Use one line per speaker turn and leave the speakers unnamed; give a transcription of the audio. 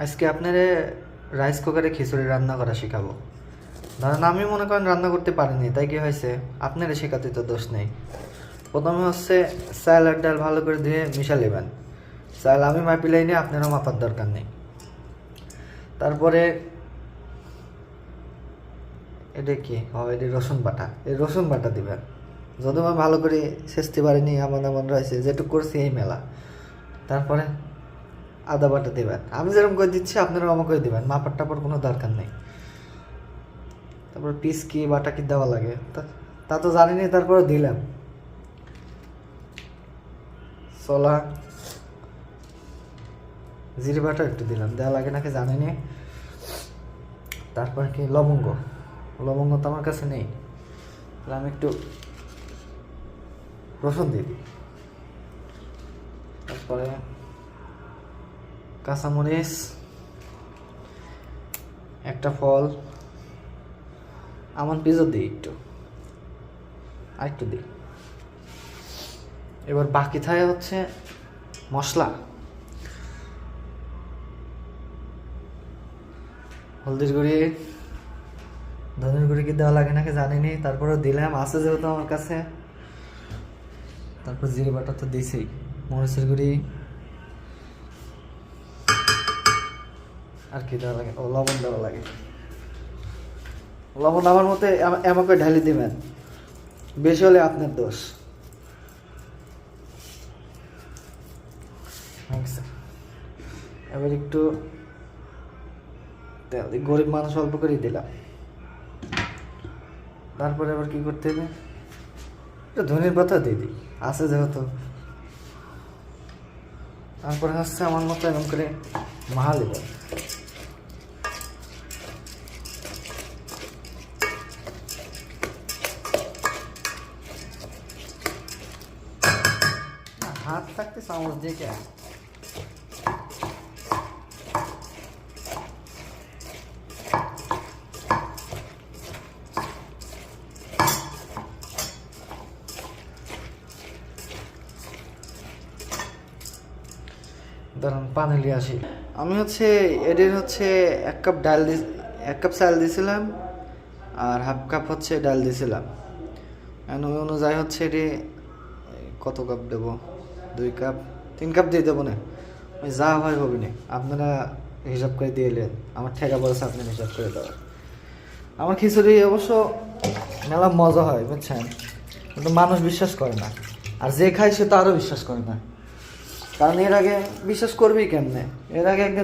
আজকে আপনারে রাইস কুকারে খিচুড়ি রান্না করা শেখাবো। ধরেন আমি মনে করেন রান্না করতে পারিনি, তাই কি হয়েছে, আপনারা শেখাতে তো দোষ নেই। প্রথমে হচ্ছে চাল আর ডাল ভালো করে ধুয়ে মিশা নেবেন। চাল আমি মাপিলাই নিয়ে আপনারও মাপার দরকার নেই। তারপরে এটা কি হবে, এটা রসুন বাটা, এই রসুন বাটা দিবেন। যদি আমি ভালো করে শেষতে পারিনি, এমন রয়েছে যেটুকু করছি এই মেলা। তারপরে আদা বাটা দেবেন, আমি যেরকম করে দিচ্ছি আপনারাও আমাকে করে দেবেন, মাপার টাপার কোনো দরকার নেই। তারপর পিস কি বাটা কি দেওয়া লাগে তা তো জানি না, তারপরে দিলাম। ছোলা জিরে বাটা একটু দিলাম, দেওয়া লাগে নাকি জানি না। তারপর কি লবঙ্গ, লবঙ্গ তো আমার কাছে নেই, তাহলে আমি একটু রসুন দিয়ে দিই। তারপরে কাঁচামরিচ, একটা ফল, আমার পিজো দিই একটু, আর একটু দিই। এবার বাকি থাকে হচ্ছে মশলা। হলদির গুঁড়ি, ধনের গুঁড়ি কি দেওয়া লাগে নাকি জানি নি, তারপরে দিলাম, আছে যেহেতু আমার কাছে। তারপর জিরে বাটা তো দিছি, মরিচের গুঁড়ি, আর কি দেওয়া লাগে, ও লবণ দেওয়া লাগে। লবণ আমার মতে আমাকে ঢালি দিবেন, বেশি হলে আপনার দোষ। এবার একটু তেল, গরিব মানুষ অল্প করেই দিলাম। তারপরে আবার কি করতে হবে, একটু ধনের পাতা দিয়ে দিই, আছে যেহেতু। তারপরে হচ্ছে আমার মতো এরকম করে মাহা দেবেন। হাত থাকতে চামচ দিয়ে কে, ধরুন পানি নিয়ে আসি। আমি হচ্ছে এদের হচ্ছে 1 কাপ ডাল 1 কাপ চাল দিয়েছিলাম, আর হাফ কাপ হচ্ছে ডাল দিয়েছিলাম। ওই অনুযায়ী হচ্ছে এটি কত কাপ দেবো, 2 কাপ 3 কাপ দিয়ে দেবো না, ওই যা হয় হবে না, আপনারা হিসাব করে দিয়ে এলেন, আমার ঠেকা বলছে আপনার হিসাব করে দেওয়া। আমার খিচুড়ি অবশ্য মেলা মজা হয় বুঝছেন, কিন্তু মানুষ বিশ্বাস করে না, আর যে খায় সে তো আরও বিশ্বাস করে না। কারণ এর আগে বিশ্বাস করবেই কেমনে, এর আগে একদিন